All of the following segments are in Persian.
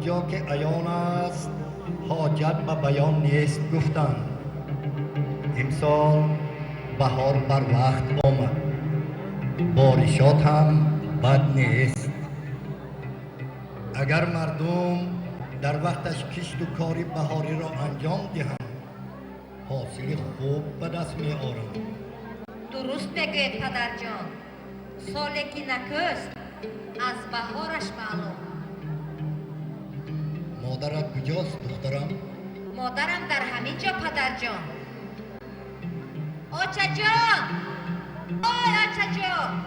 آنجا که عیان است حاجت به بیان نیست گفتند. امسال بهار بر وقت آمد، بارشات هم بد نیست. اگر مردم در وقتش کشت و کاری بهاری را انجام دهند حاصل خوب به دست می آورند. درست بگوید پدر جان، سالی که نکست از بهارش معلوم. مادرت کجاست دخترم؟ مادرم در همین جا پدر جان. آچه جان، آی آچه جان.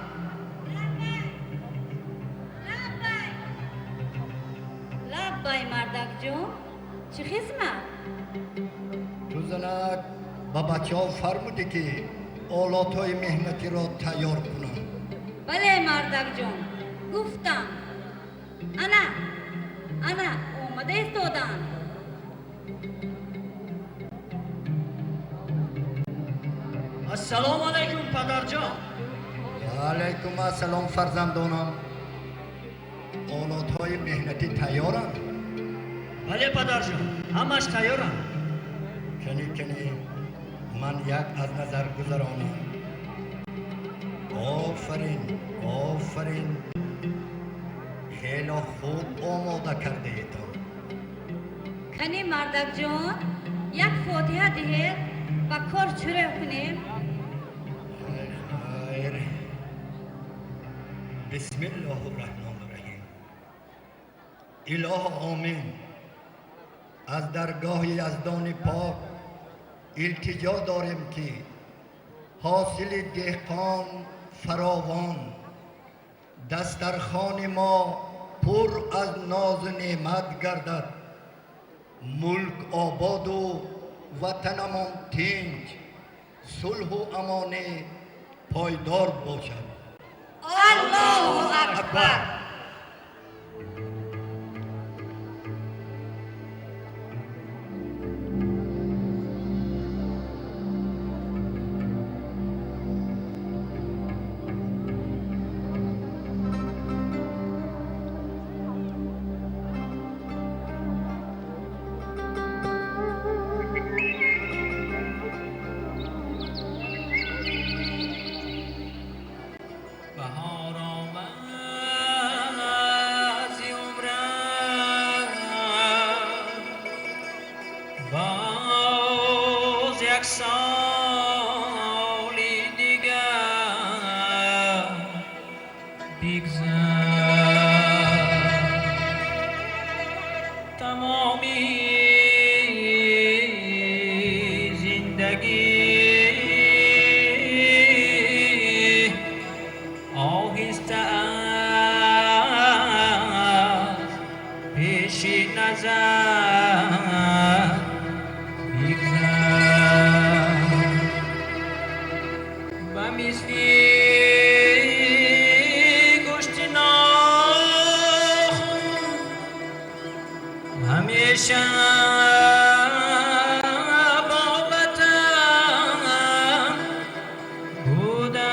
لبای مردک جون، چی خدمت؟ تو زنک با بچه ها فرمودی که آلات های مهنتی را تیار کنند. بله مردک جون، گفتم. انا اومده استودن. السلام علیکم پدر جان. علیکم السلام فرزندانم. آلات های مهنتی تیارند؟ بله پدر جان، همش تیارم. کنی من یک از نظر گذرانم. آفرین خیلی خوب آماده کرده ایتان. کنی مردک جون، یک فاتحه دهید و کار شروع کنیم. خیر. بسم الله الرحمن الرحیم. اله آمین. از درگاه یزدان پاک التجا داریم که حاصل دهقان فراوان، دسترخوان ما پر از ناز و نعمت گردد، ملک آباد و وطنمان تنج، صلح و امان پایدار باشد. الله اکبر. بهار آمد ز عمرم، باز یک سالی دیگر بگذر. تمامی زندگی آهسته از پیش نظر بگذر. و مثل گوشت ناخن همیشه با وطن بودم.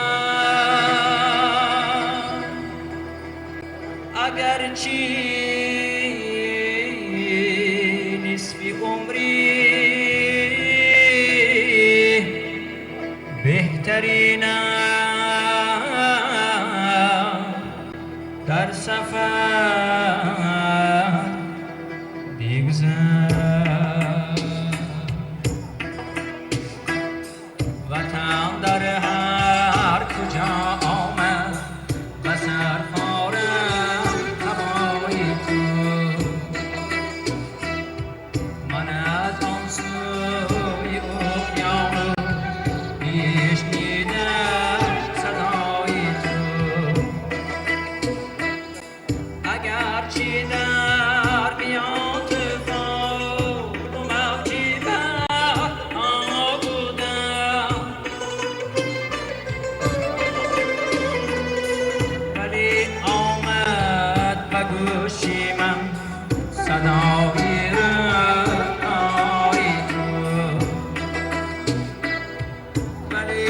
اگرچه نصف عمری بهترین در سفر بگذر. وطن در هر کجا آمد و سرفارم هوای تو. من از آن سوی اقیانوس بشنیدم صدای تو. اگرچه در میان طوفان و موجی بحرها بودم، ولی آمد به گوشی من صدای رای تو. ولی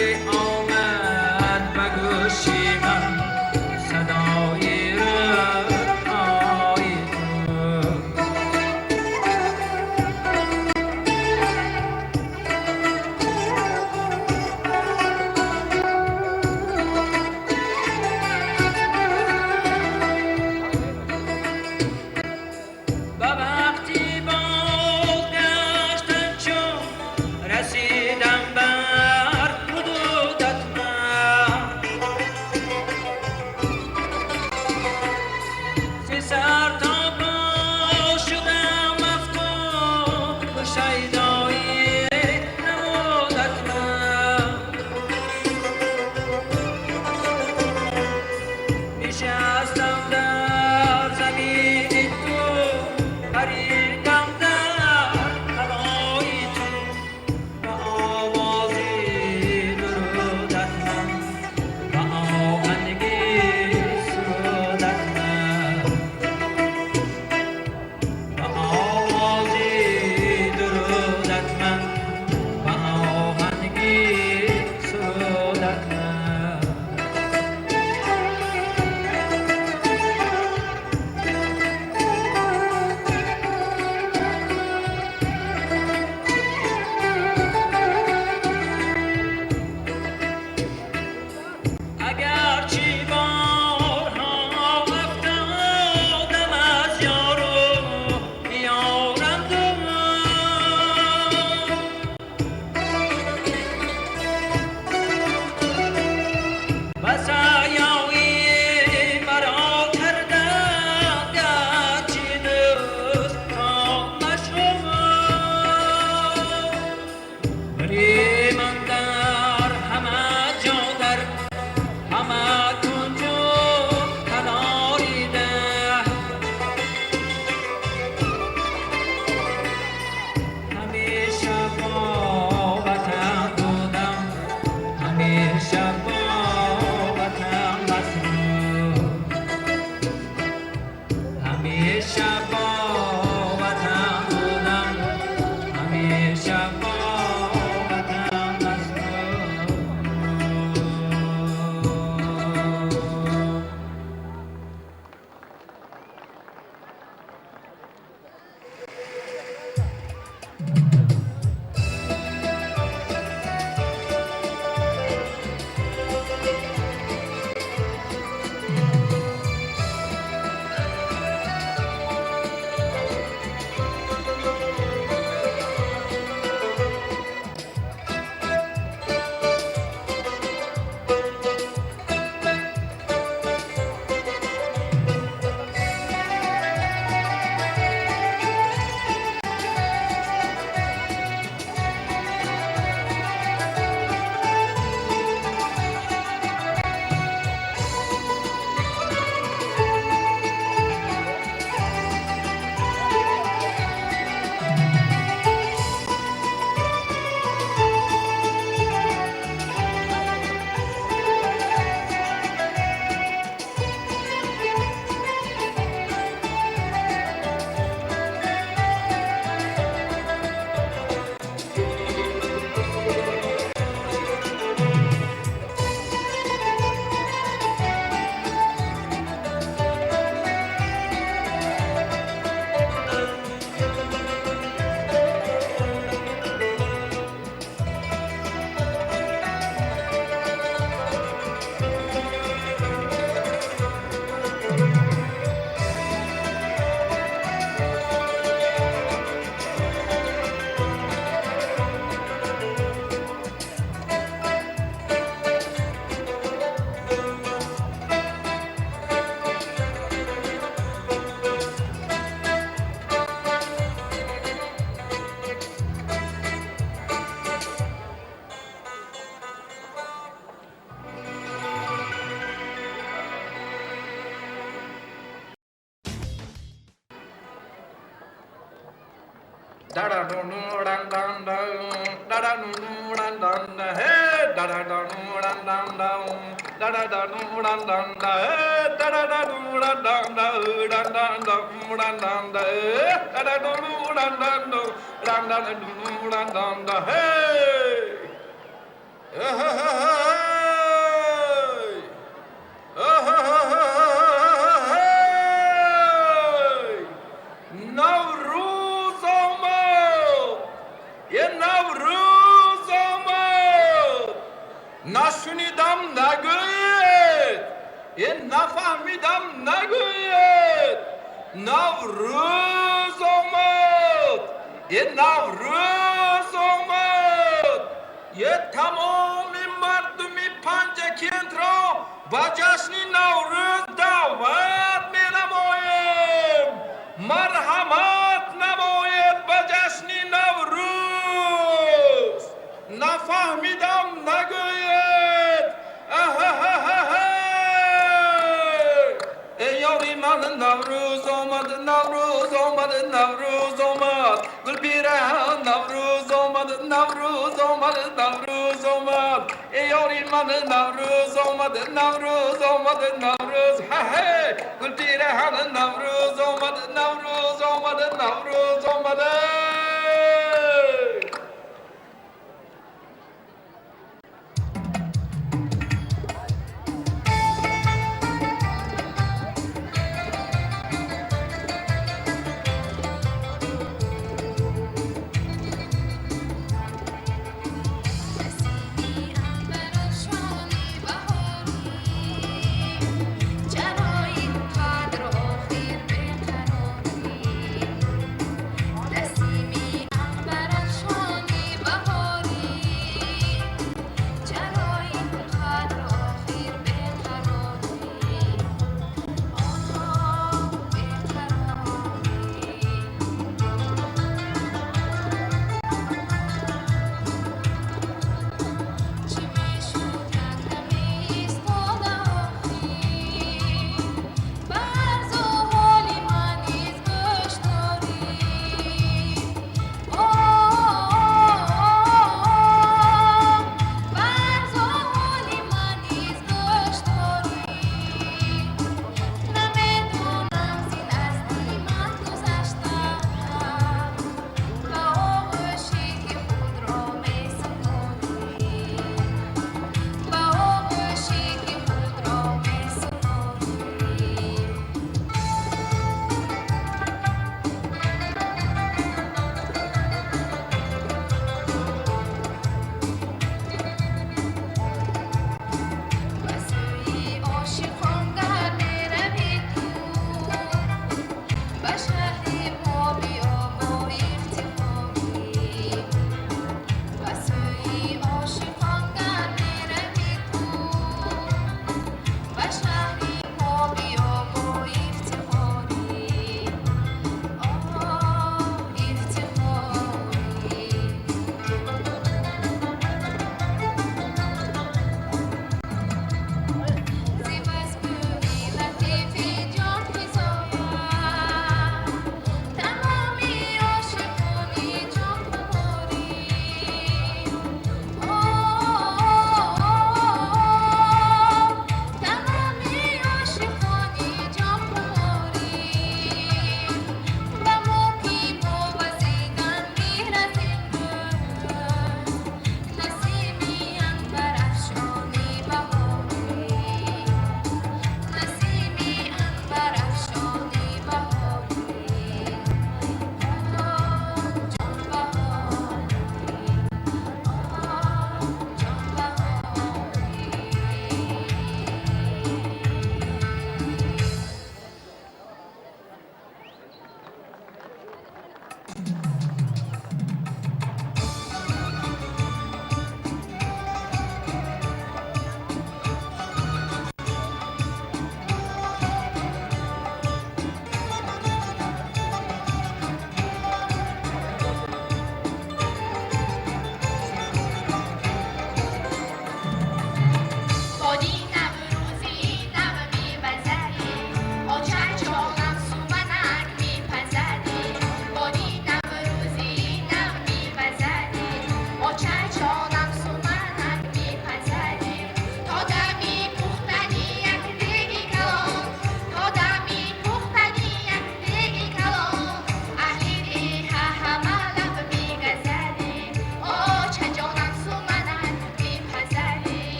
da da do do dan dan da da da do do dan dan da hey da da da do dan dan da da da da do dan dan da hey da da da do dan dan da dan dan da dan dan da da da do dan dan do dan dan do dan dan da hey Navruz omad, ye Navruz omad. Nashunidam naguyed, ye nafahmidam naguyed. Navruz omad, ye Navruz omad. Ye tamami mardumi panjakendro ba jashni Navruz davat menamoyem. مرحمت نماید به جشن نوروز نفهمیدم نگوید ای یاری من نوروز آمد نوروز آمد نوروز آمد گل پیرهن نوروز آمد نوروز آمد نوروز آمد ای یاری من نوروز آمد نوروز آمد نوروز گل پیرهن نوروز آمد نوروز آمد نوروز آمده Let's see.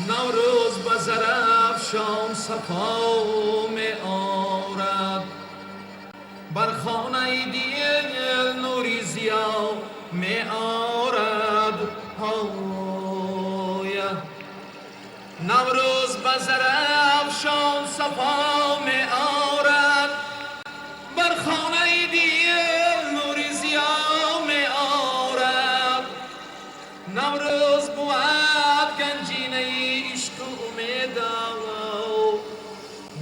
نوروز به زرافشان صفا می آرد بر خانه دل نوری ضیا می آرد نوروز به زرافشان صفا می آرد بر خانه دل نوری ضیا می آرد نوروز بود گنجینه عشق و امید و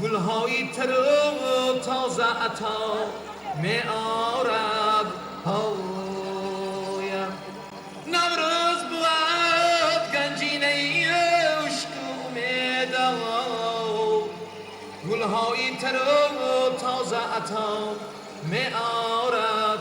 گلهای تر و تازه عطا می آرد نوروز بود گنجینه عشق و امید و گلهای تر و تازه عطا می آرد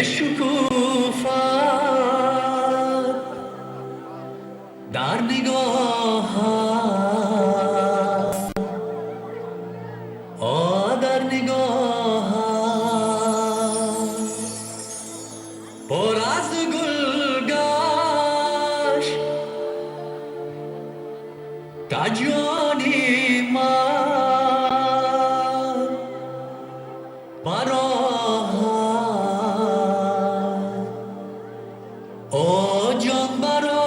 شکوفت در نگاهت در نگاهت پر از گل گشت تا جانی من برآمد او جان برآمد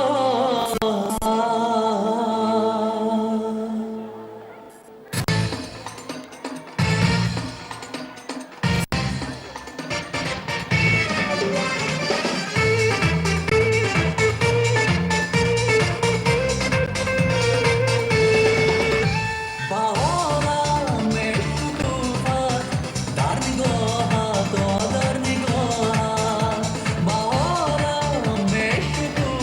بهارم شکوفت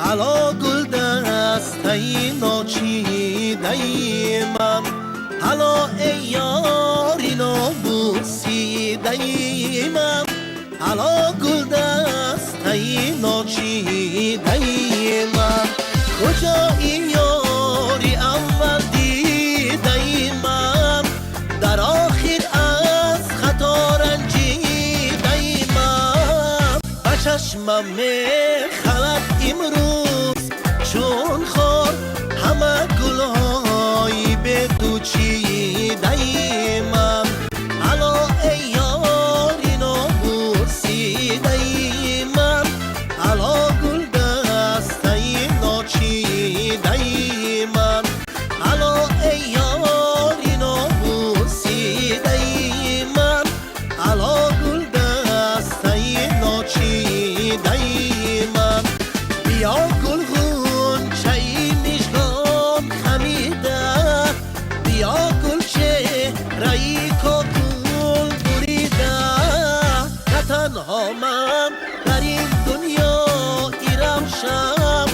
علا گل دسته ناچیده من حالا ای یاری نابوسیده من حالا گل دسته ناچیده من کجا این یاری اول دیده من در آخر از خطا رنجیده من به چشمم میخلد امروز چون خور همه گلهای به تو چیده من حالا ای یاری نابوسیده من حالا گل دسته ناچیده من حالا ای یاری نابوسیده من حالا گل دسته ناچیده من بیا گل غنچه مژگان خمیده بیا گل چهره‌ای که گل بریده نه تنها من در این دنیا ایرمشم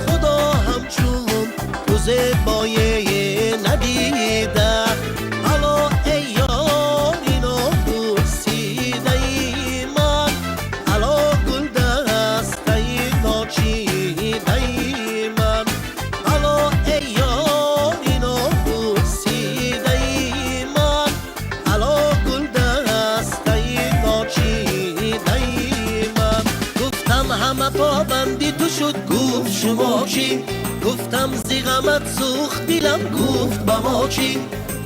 خدا همچون تو زیبایی ندیده حالا ای یاری نابوسیده من حالا گل دسته ناچیده من حالا ای یاری نابوسیده من حالا گل دسته ناچیده من گفتم همه پابندی تو شد گفت شما چی گفتم زیغمت سوخت دیلم گفت با ما چی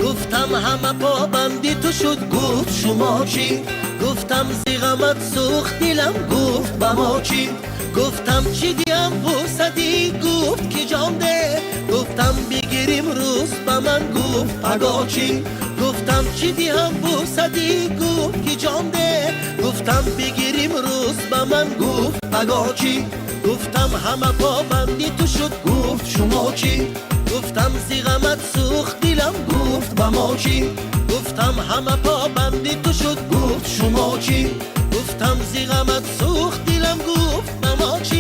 گفتم همه پابندی تو شد گفت شما چی گفتم زیغمت سوخت دیلم گفت با ما چی گفتم چی دیم پرسدی گفت که جان ده گفتم بگیریم روز با من گفت پگاه چی گفتم چی دیم پرسدی گفت که جان ده گفتم بگیریم روز با من گفت پگاه چی گفتم همه پابندی تو شد گفت شما چی گفتم زیغمت سوخت دیلم گفت با ما چی گفتم همه پابندی تو شد گفت شما چی گفتم زیغمت سوخت دیلم گفت با ما چی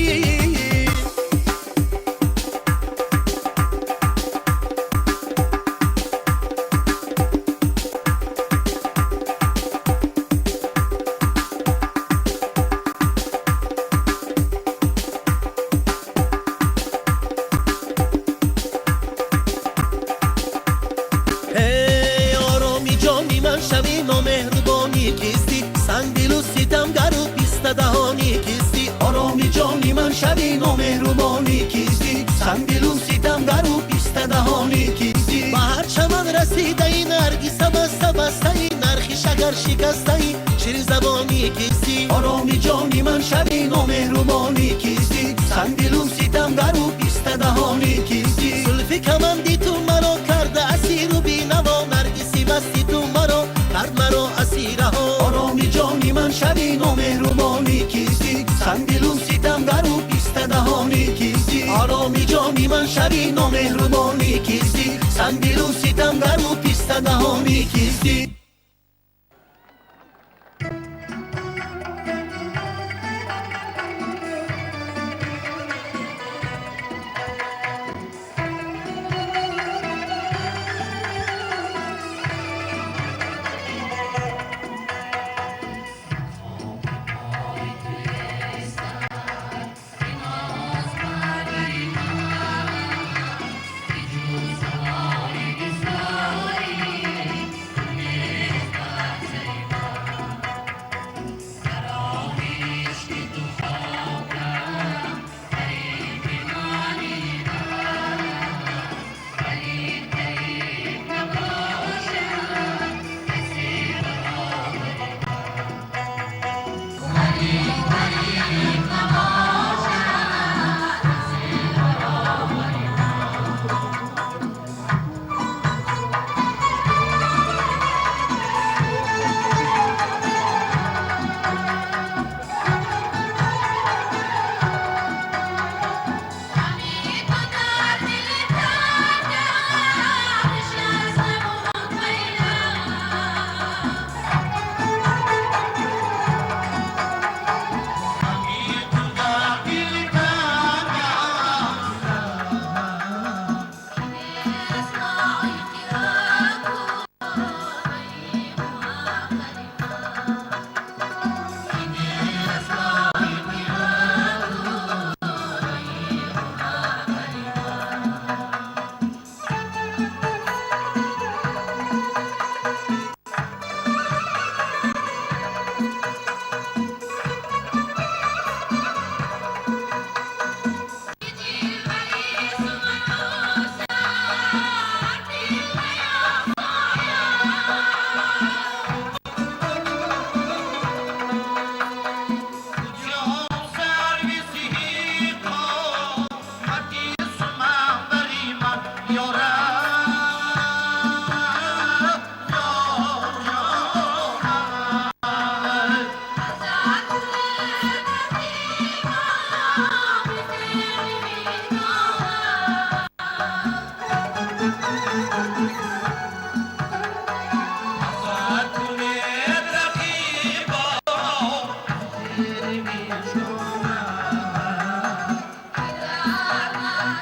ای آرامی جانی من شبی نامهربانی کیستی سنگ دل و ستم گر و بیست دهانی کیستی آرامی جانی من شبی نامهربانی کیستی سنگ دل و ستم گر و بیست دهانی کیستی به هر چمن رسیده ای نرگس بسته بسته ای نرخی شگر شکسته ای شیر زبانی کیستی آرامی جانی من شبی نامهربانی کیستی سنگ دل و ستم گر و بیست دهانی کیستی زلفی کمندی تو مرا کرده اسیر و بینوا نرگسی مستی تو مرا کرد مرا اسیره ها آرامی جانی من شبی نامهربانی کیستی سنگ دل و ستم گر و بیست دهانی کیستی آرامی جانی من شبی نامهربانی کیستی سنگ دل و ستم گر و بیست دهانی کیستی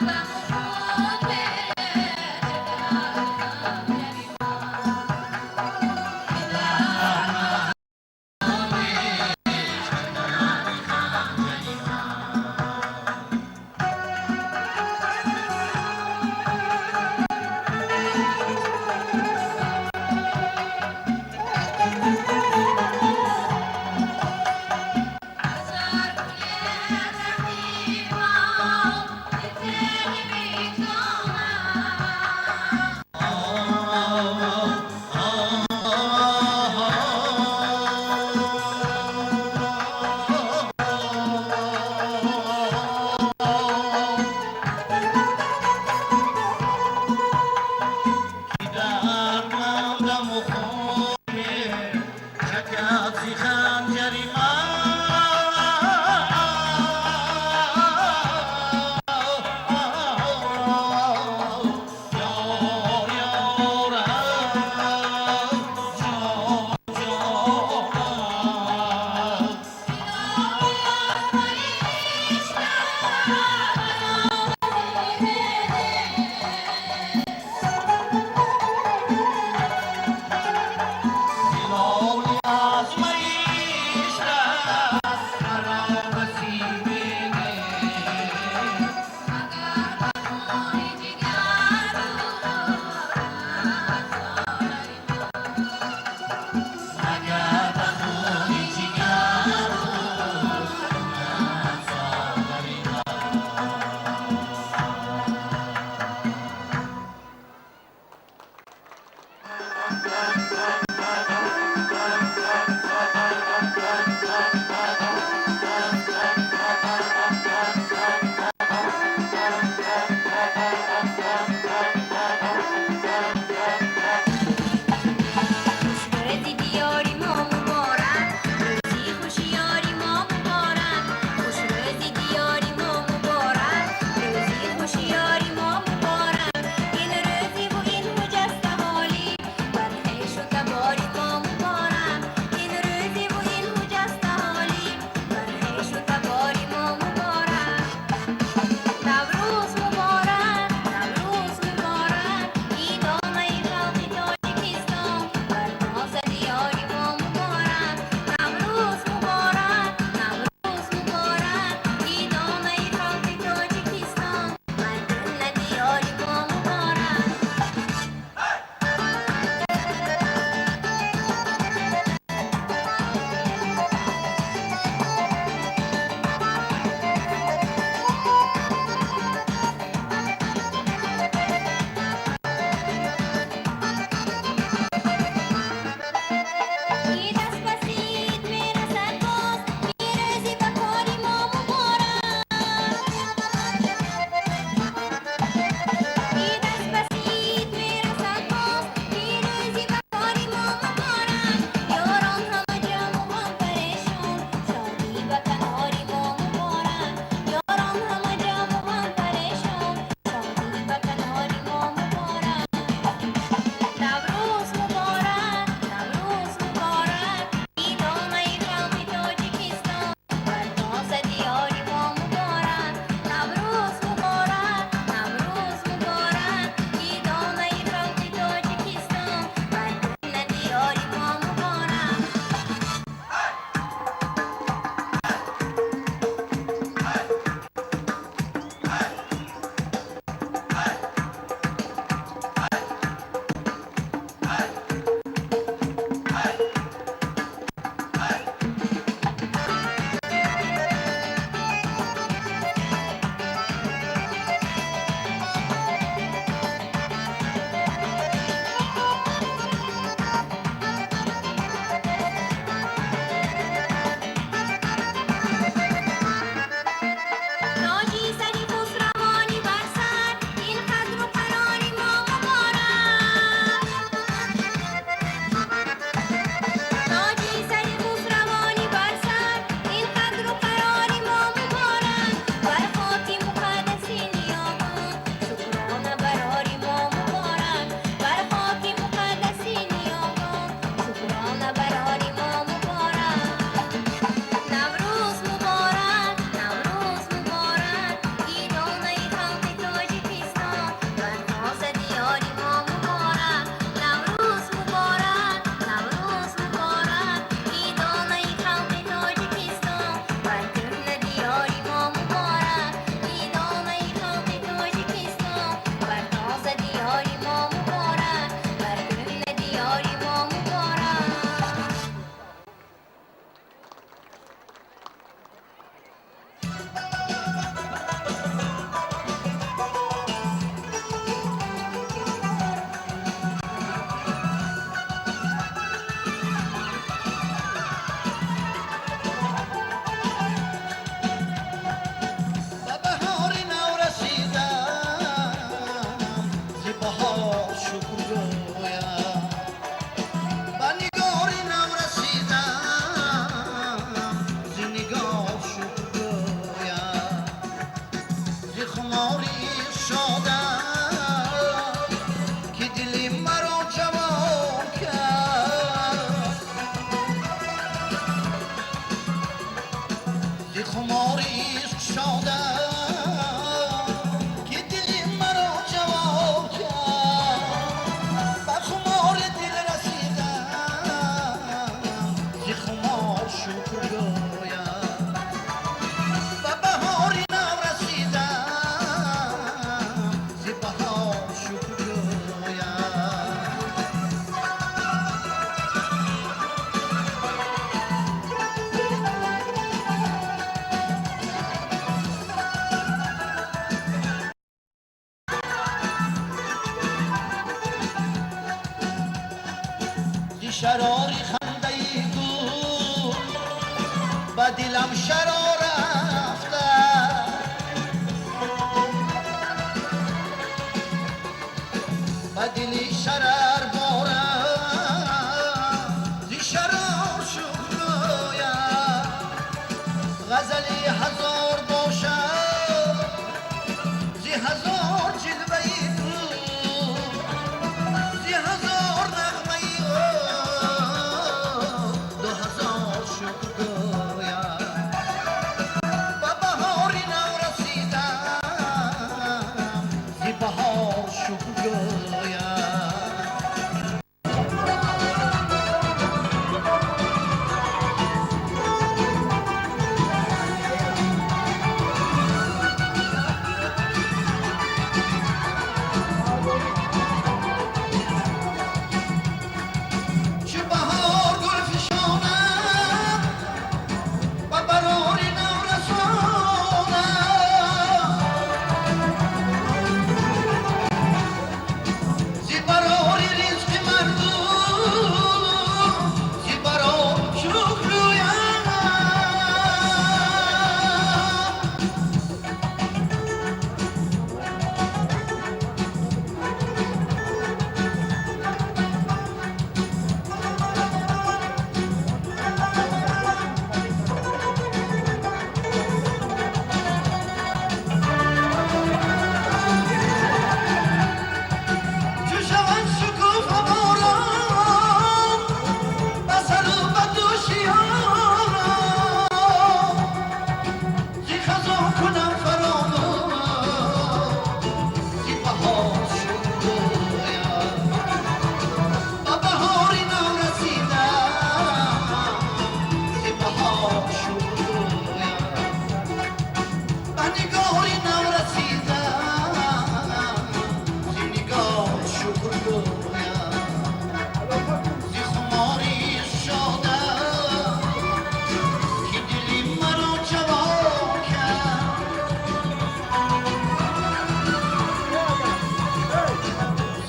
Azar kule rahima, شادم که دلی مرا جوان کرد زی خمار عشق شادم که دلی مرا جوان کرد به خمار دل رسیدم زی خمار شکر گویم به بهاری نو رسیدم زی بهار شکر گویم زی شراری خنده ای گو به دلم شرار رفته به دلی شرر بارم زی شرار شکرویم غزلی هزار باشد زی هزار جلوه ای بود زی هزار نغمه ای دو هزار شکر گویم به بهاری نو رسیدم زی بهار شکر گویم چه بهار گل فشانم و براری نو رسانم زی براری رزق مردم زی برار شکر گویم چه شود شکوفه باران به سر و به دوشیارم زی خزان کنم فراموش زی بهار شکر گویم به بهاری نو رسیدم زی بهار شکر گویم به نگاری نو رسیدم زی نگار شکر گویم زی خماری شادم که دلی مرا جوان کرد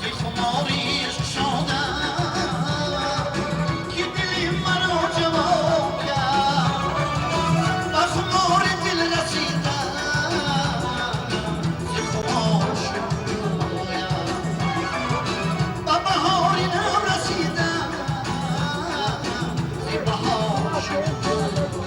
زی خماری شادم که دلی مرا جوان کرد به خمار دل رسیدم زی خمار شکر گویم به بهاری نو رسیدم زی بهار شکر گویم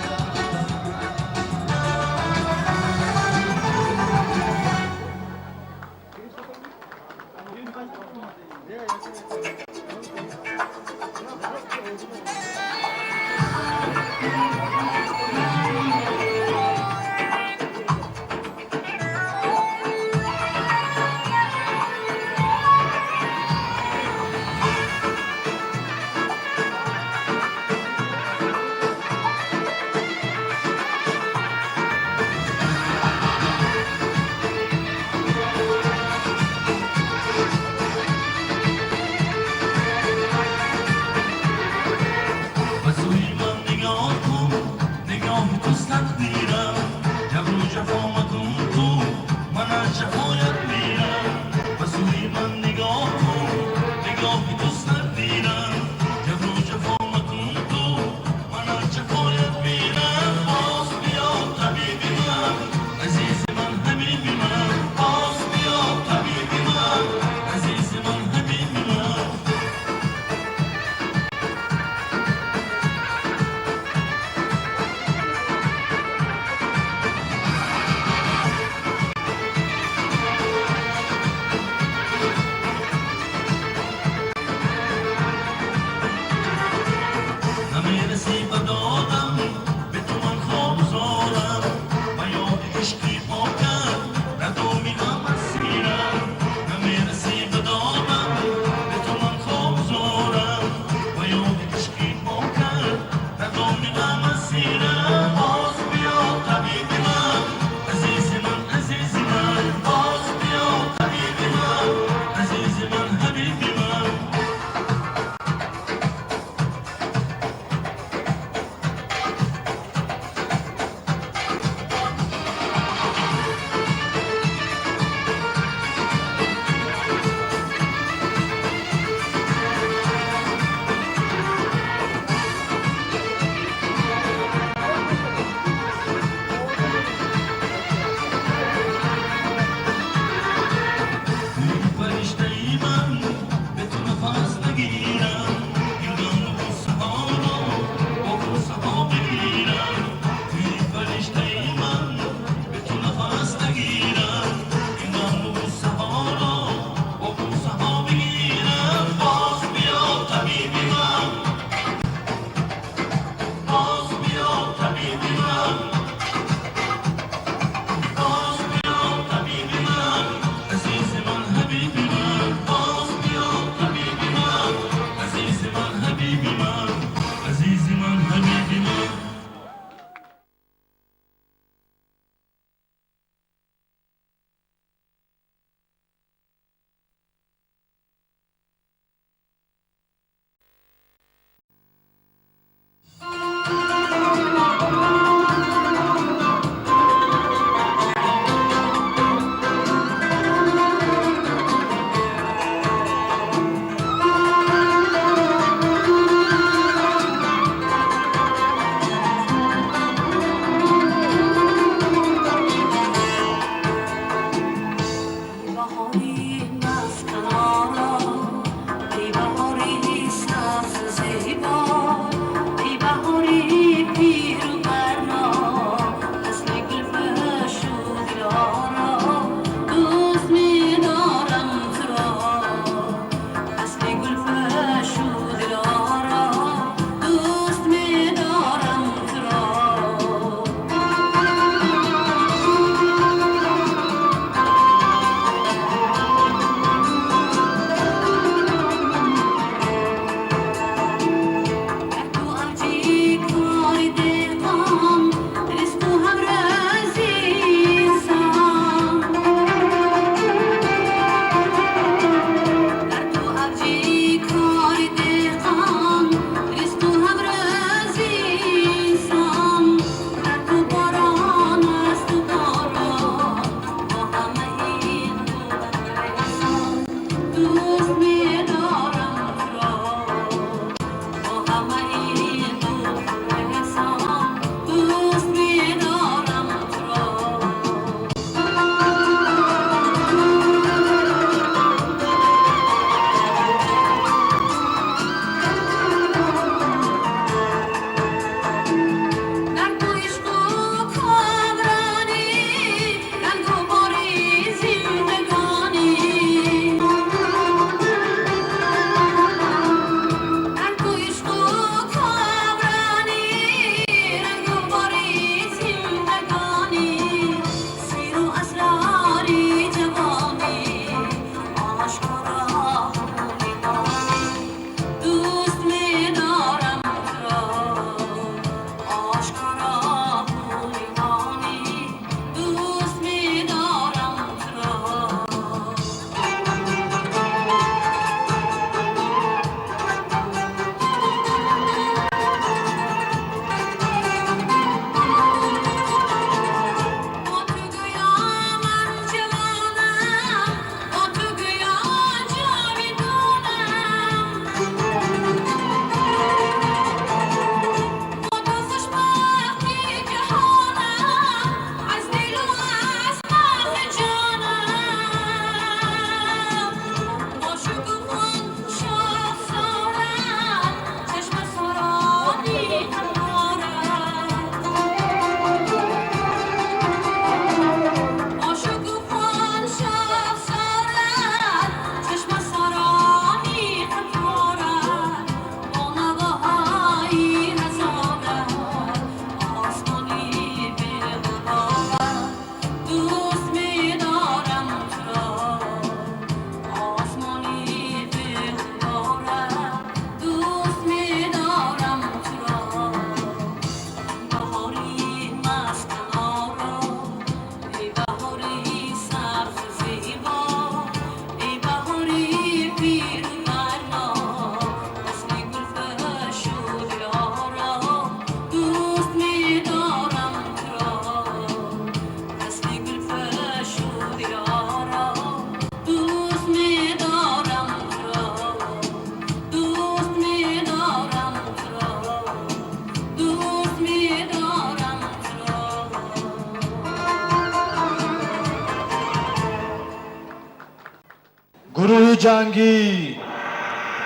گروه جنگی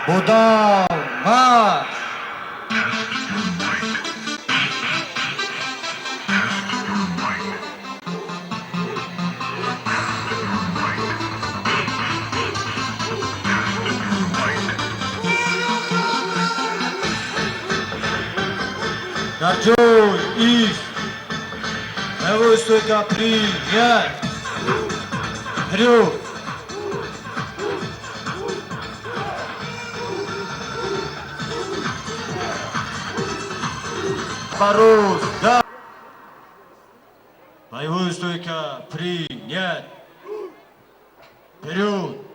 بودار مارش. در جوی ایست نوستوی کپری یک هریو Баруз, да. Боевую стойка, принять. Вперед.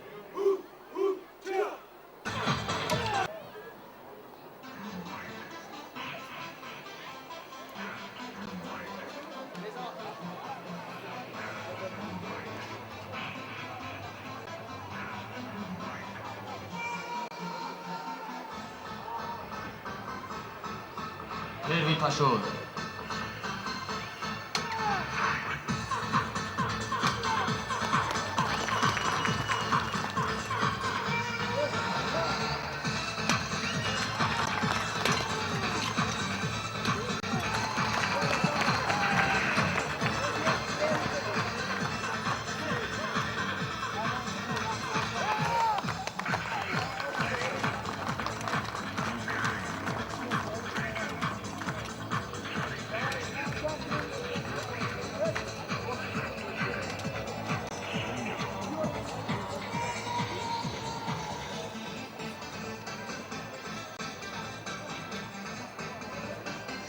Первый пошел.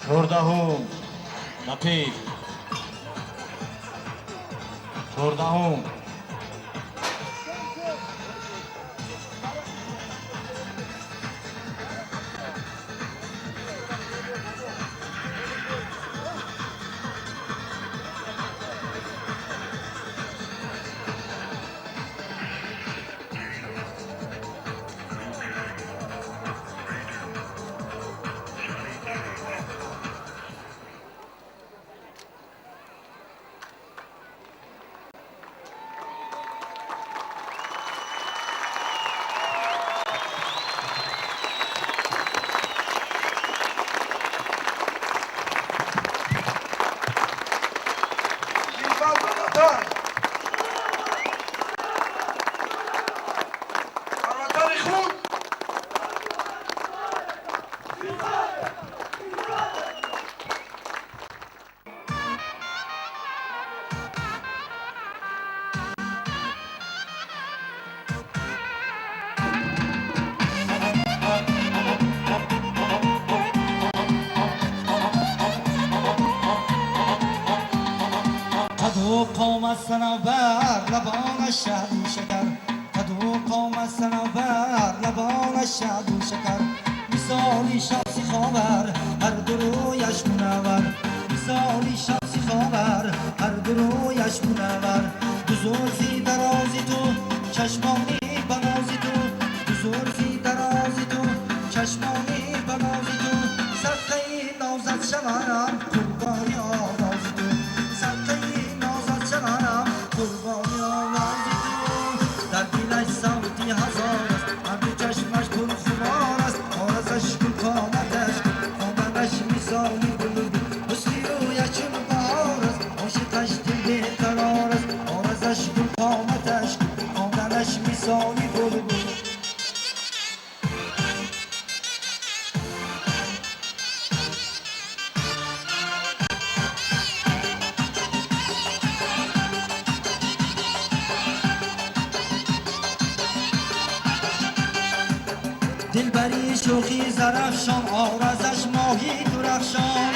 چهاردهم نپی چهاردهم قوم صنوبر لبان شهد و شکر کدو قوم صنوبر لبان شهد و شکر مثالی شخصی خاور هر درویش منور مثالی شخصی خاور هر درویش منور بزرگی درازی تو چشمانی بنازی تو بزرگی درازی تو چشمانی بنازی تو صدقه نازد شمارم قربانی آوازی تو صدقه قربانی آوازی تو در دلش صوتی هزار است هر دو چشمش پر خمار است آرزش گل قامتش خواندنش مثالی بلبل حسنی رویش چون بهار است عاشقش دل بیقرار است آرزش گل قامتش خواندنش مثالی بلبل دلبری شوخی زرفشان آرزش ماهی درخشان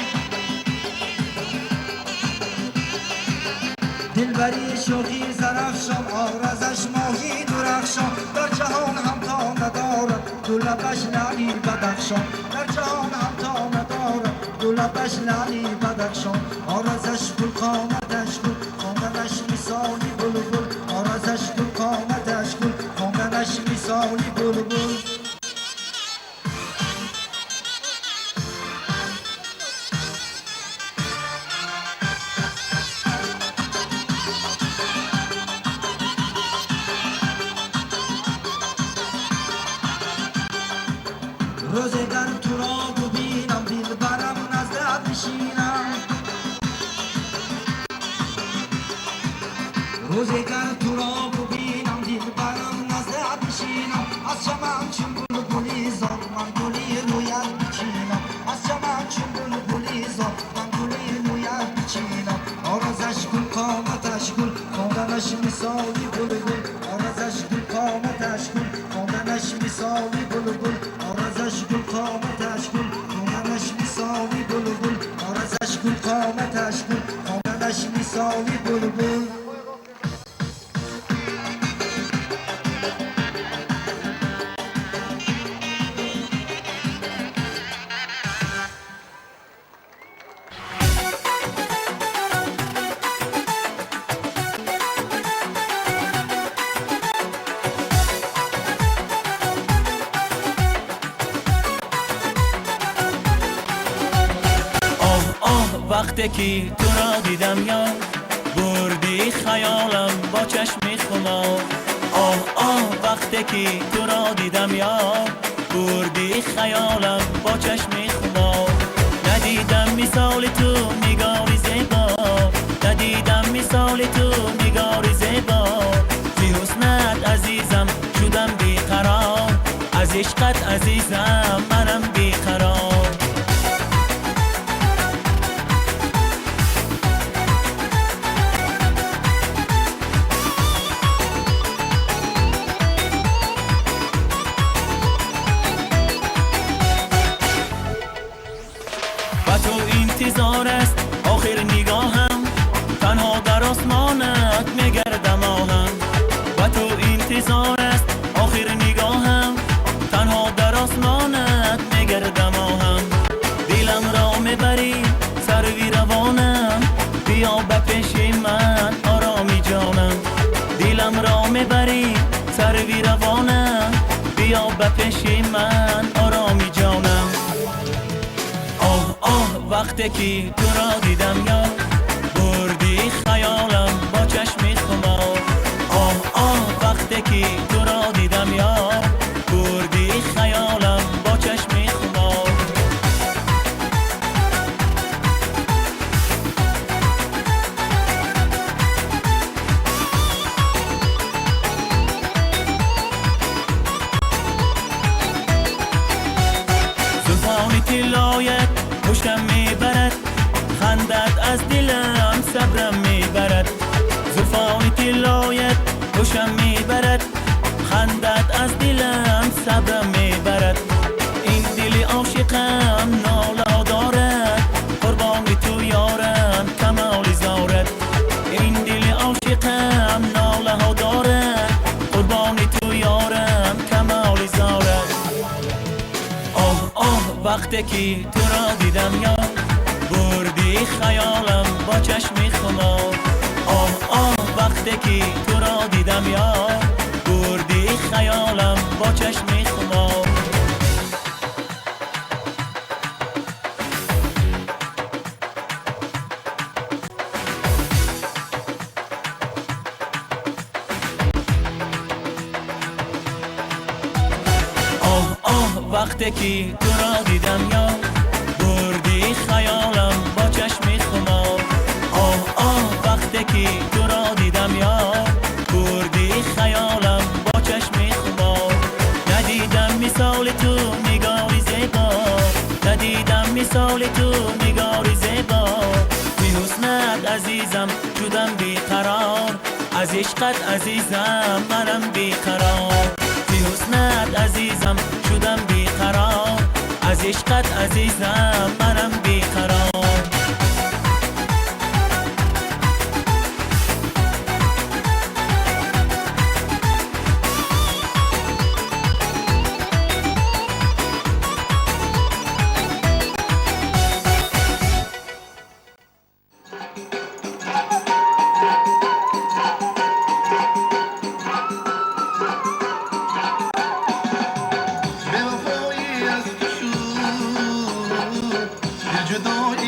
دلبری شوخی زرفشان آرزش ماهی درخشان در جهان همتا ندارد دو لبش لعلی بدخشان در جهان همتا ندارد دو لبش لعلی بدخشان آرزش گل قامتش گل خواندنش مثالی بلبل آرزش گل قامتش گل خواندنش مثالی بلبل از چمن چون بلبلی زار من گلی رویت بچینم از چمن چون بلبلی زار من گلی رویت بچینم آرزش گل قامتش گل خواندنش مثالی بلبل آرزش گل قامتش گل خواندنش مثالی بلبل آرزش گل قامتش گل خواندنش مثالی بلبل آرزش گل قامتش گل خواندنش مثالی بلبل وقتی که تو را دیدم یا بردی خیالم با چشمی خمار وقتی که تو را دیدم یا بردی خیالم با چشمی خمار ندیدم مثال تو نگاری زیبا ندیدم مثال تو نگاری زیبا بی حسنت عزیزم شدم بیقرار از عشقت عزیزم منم بیقرار انتظار است آخر نگاهم تنها در آسمانت میگردم آهم و تو انتظار است آخر نگاهم تنها در آسمانت میگردم آهم دلم را میبری سروی روانم بیا به پیش من آرامی جانم دلم را میبری سروی روانم بیا به پیش من آرامی جانم وقتی که تو را دیدم یا بردی خیالم با چشمی خمار وقتی که تو را دیدم یا بردی خیالم با چشمی خمار زلفان طلایت پشتم میبرد خندت از دلم صبرم میبرد زلفان طلایت پشتم میبرد خندت از دلم صبرم میبرد این دل عاشقم ناله دارد قربان تو یارم کمال زارد این دل عاشقم ناله دارد قربان تو یارم کمال زارد وقتی که تو را دیدم یا بردی خیالم با چشمی خمار وقتی که تو را دیدم یا بردی خیالم با چشمی خمار وقتی که تو را دیدم یا بردی خیالم با چشمی خمار وقتی که تو را دیدم یا بردی خیالم با چشمی خمار ندیدم مثال تو نگاری زیبا ندیدم مثال تو نگاری زیبا بی حسنت عزیزم شدم بیقرار از عشقت عزیزم منم بیقرار بی حسنت عزیزم شدم بیقرار از عشقت عزیزم منم بیقرار جدای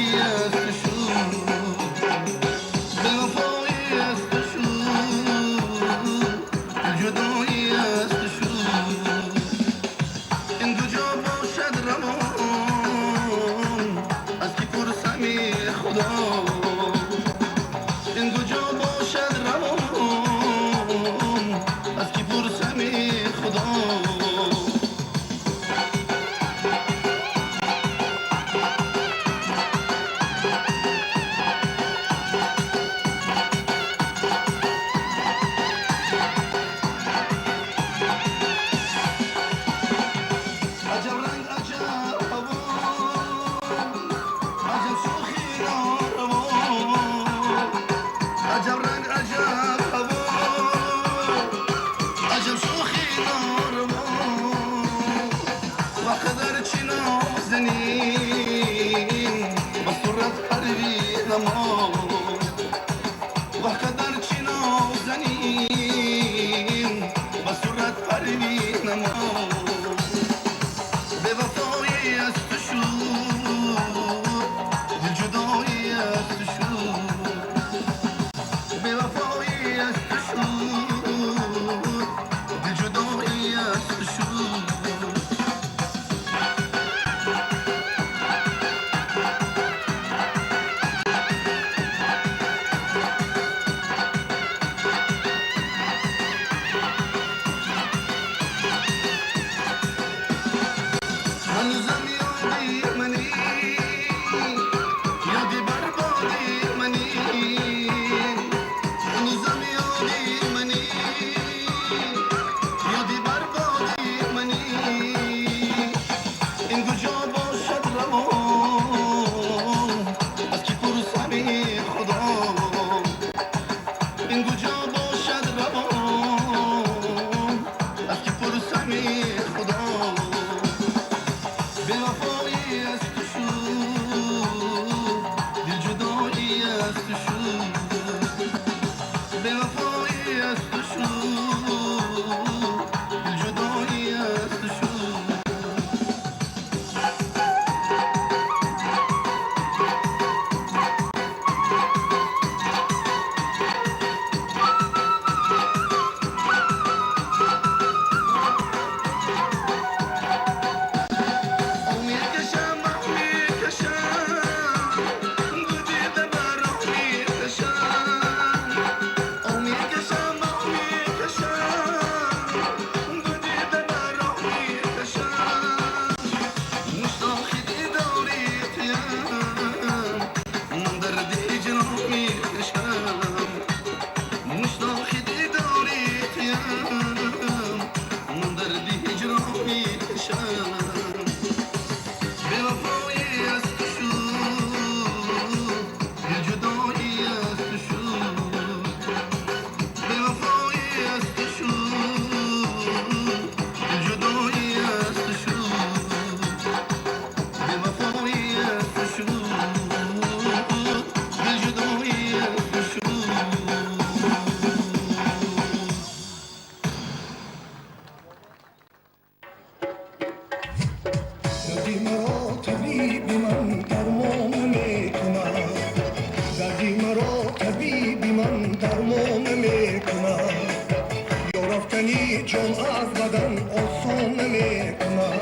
رفتنی جان از بدن آسان نمیکنم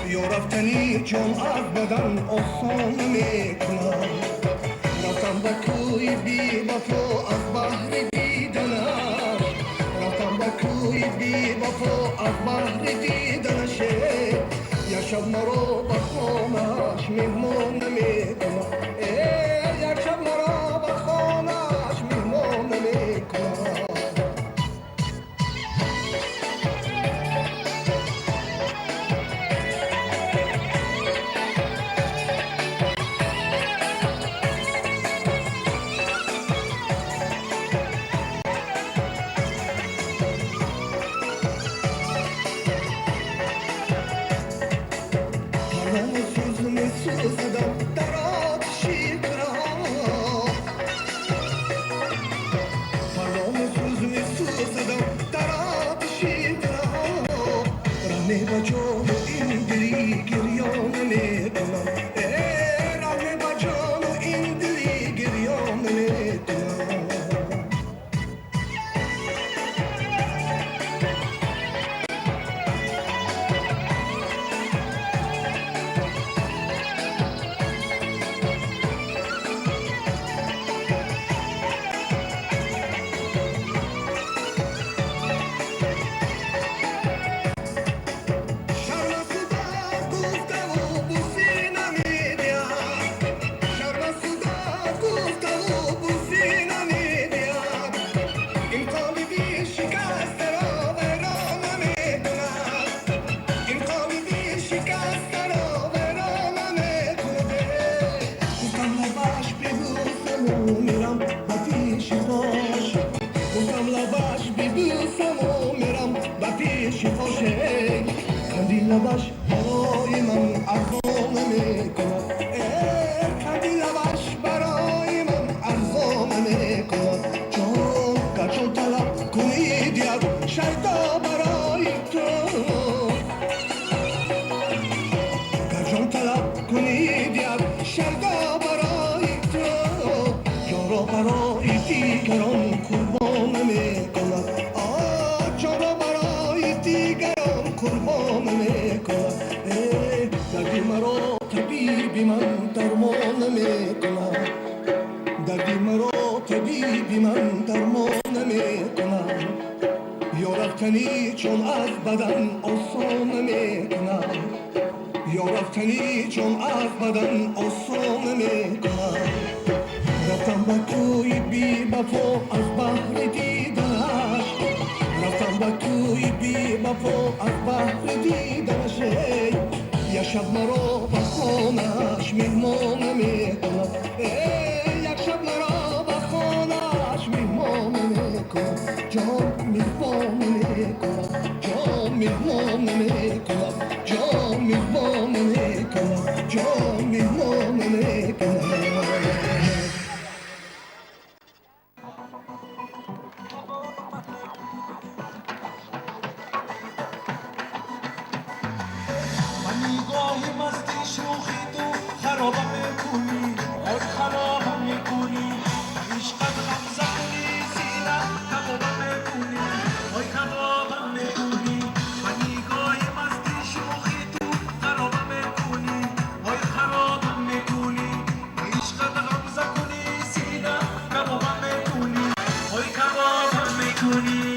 یا رفتنی جان از بدن آسان نمیکنم رفتم به کوی بی وفا از بحر دیدنش رفتم به کوی بی وفا از بحر دیدنش یک شب مرا به خانه‌اش مهمان نمیکنم یک شب مرا به خانه‌اش مهمان نمیکنم سوزدم در آتشی گراه پروام سوز می سوزدم در آتشی گراه رمه با جان و این دلی گریان نمیکنم رمه با جان و این دلی گریان نمیکنم کندی لبش برای من ارزان نمیکند کندی لبش برای من ارزان نمیکند چون گرچون طلب کنید یک شیدا برای تو گرچون طلب کنید یک شیدا برای تو جان را برای دیگران قربان نمیکند جان را برای دیگران قربان نمیکنم دردی مرا طبیبی من درمان نمیکنم دردی مرا طبیبی من درمان نمیکنم یا رفتنی چون از بدن آسان نمیکنم یا رفتنی چون از بدن آسان نمیکنم رفتم به کوی بی وفا از بحر دیدنش رفتم به کوی بی وفا از بحر دیدنش یک شب مرا به خانه‌اش مهمان نمیکنم یک شب مرا به خانه‌اش مهمان نمیکنم جان مهمان نمیکنم جان مهمان نمیکنم جان مهمان نمیکنم جان مهمان نمیکنم نگاه مستی شوخی تو خرابم میکنی خرابم میکنی عشقت غمزه کنی سینه کبابم میکنی کبابم میکنی نگاه مستی شوخی تو خرابم میکنی خرابم میکنی عشقت غمزه کنی سینه کبابم میکنی کبابم میکنی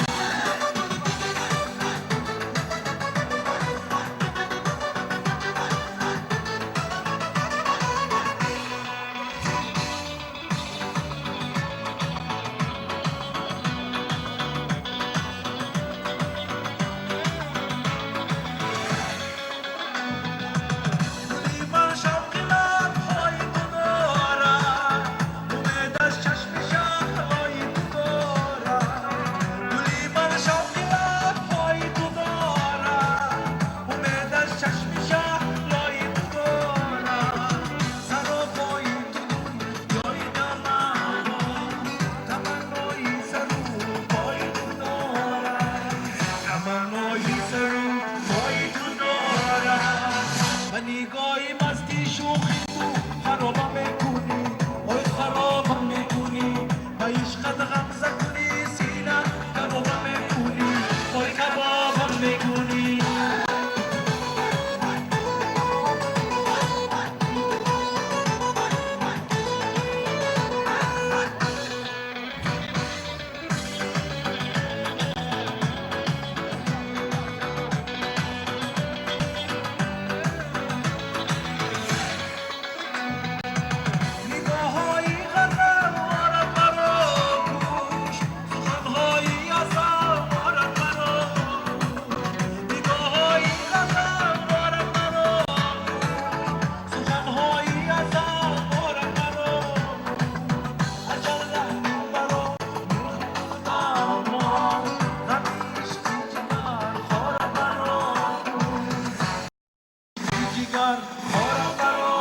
میگونی نگاه‌های غزل وارد مرا گوش سخن‌های ازل وارد مرا نگاه‌های غزل وارد مرا سخن‌های ازل وارد مرا اجل برا دامان غمیش جگر خورد مرا جگر خورد مرا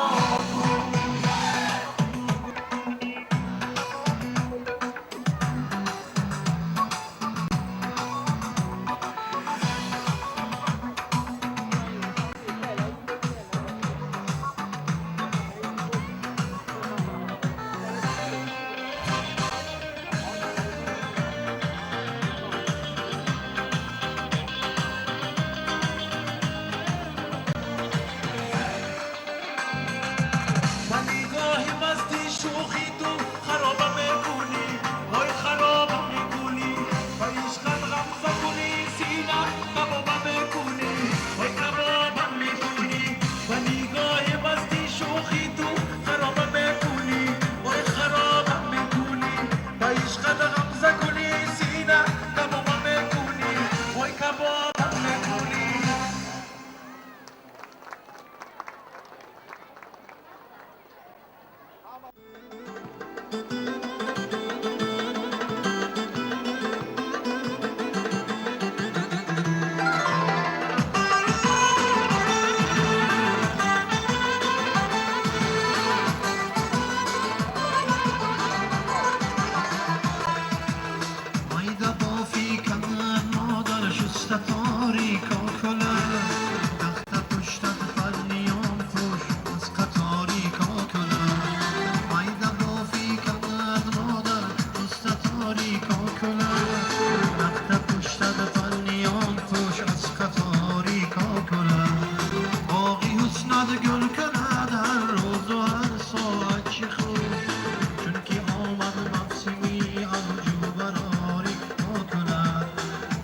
با نگاه مستی شوخی تو خرابم میکنی وای خرابم میکنی با عشقت غمزه کنی سینه کبابم میکنی وای کبابم میکنی با نگاه مستی شوخی تو خرابم میکنی وای خرابم میکنی با عشقت غمزه کنی سینه کبابم میکنی وای کبابم میکنی Ayda bafika madar justa tarika kala Dakhta pushtat falniyam push az qatarika kala Ayda bafika madar justa tarika kala Dakhta pushtat falniyam push az qatarika kala Baghi husnad gul kanad har roz و har saat chi khud Chunki omad mavsimi avju barari کند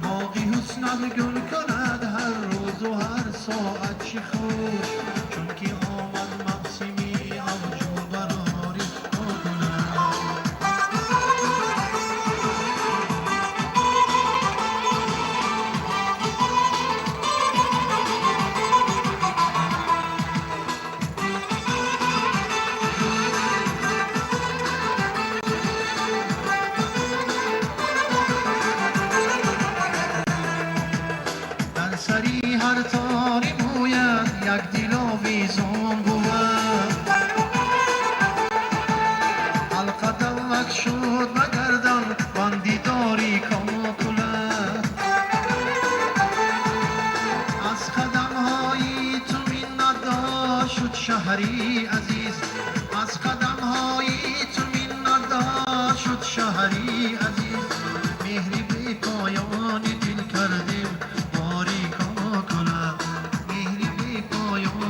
باقی حسنت گل کند هر روز و هر ساعت چی خوش چون که آمد موسمی آبجو براری کند در سری هر تاری موید یک دل آویزان بود حلقت وک شد مگردم بندی داری کاکلت از قدم های تو منت دار شد شهری عزیز از قدم های تو منت دار شد شهری عزیز مهری بی پایان دل کردیم باری کاکلت مهری بی پایان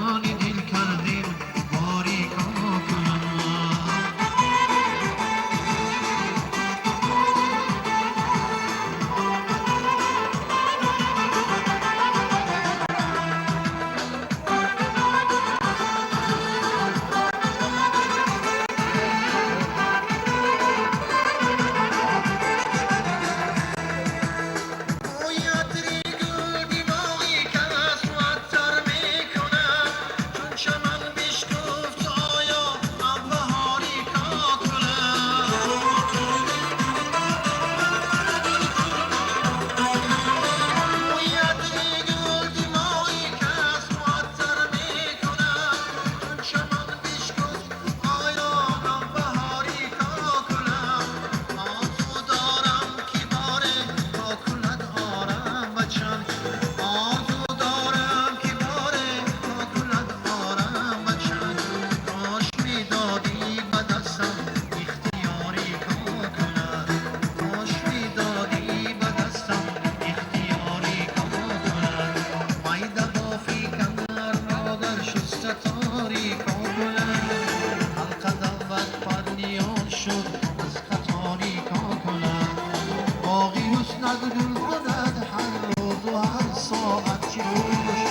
ساعت چیروش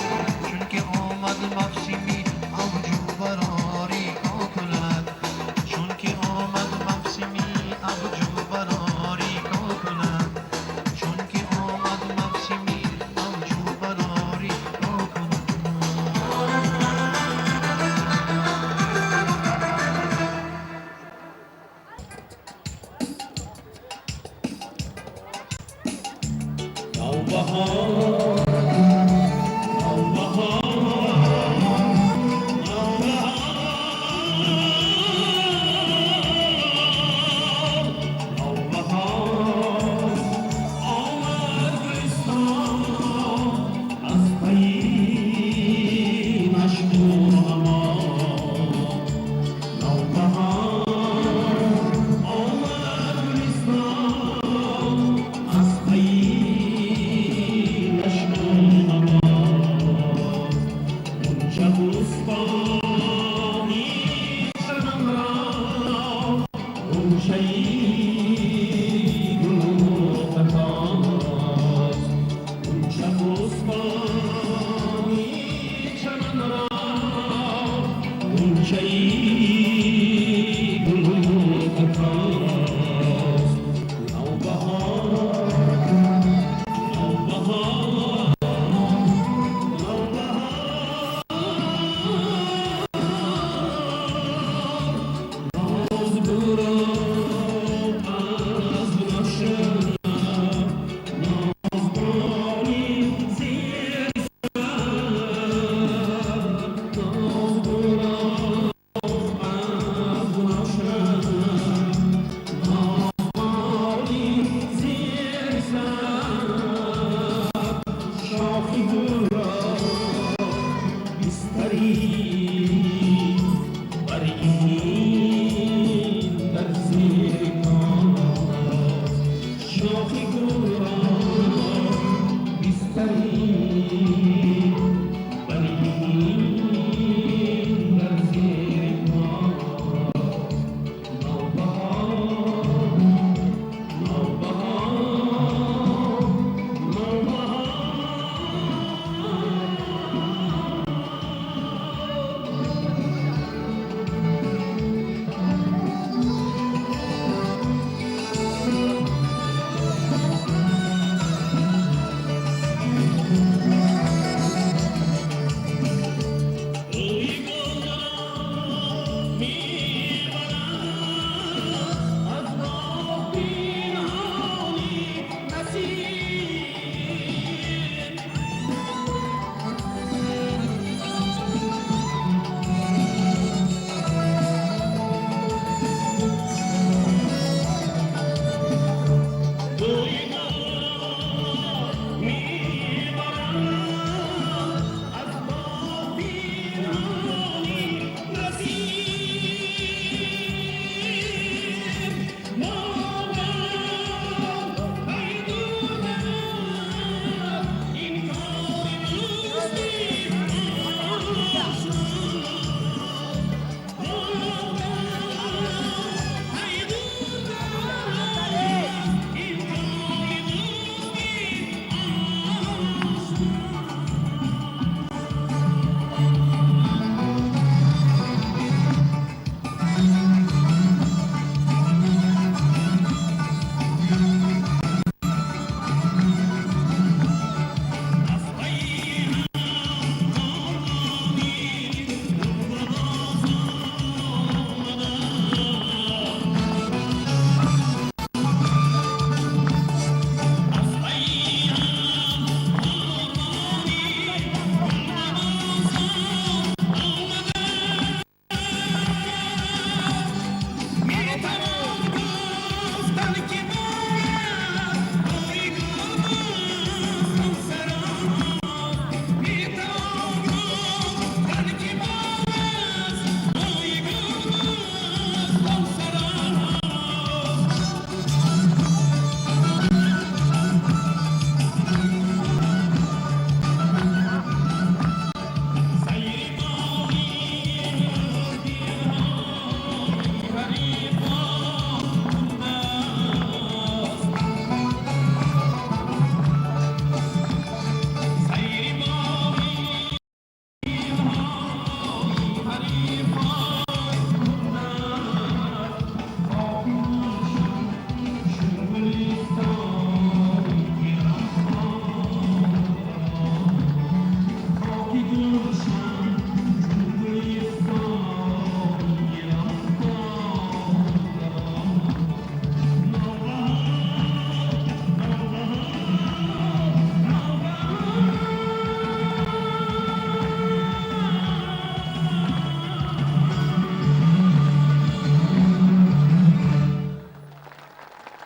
چون که آمد مفسیمی اوجو براری کاکلد چون که آمد مفسیمی اوجو براری کاکلد چون که آمد مفسیمی اوجو براری کاکلد نوبهار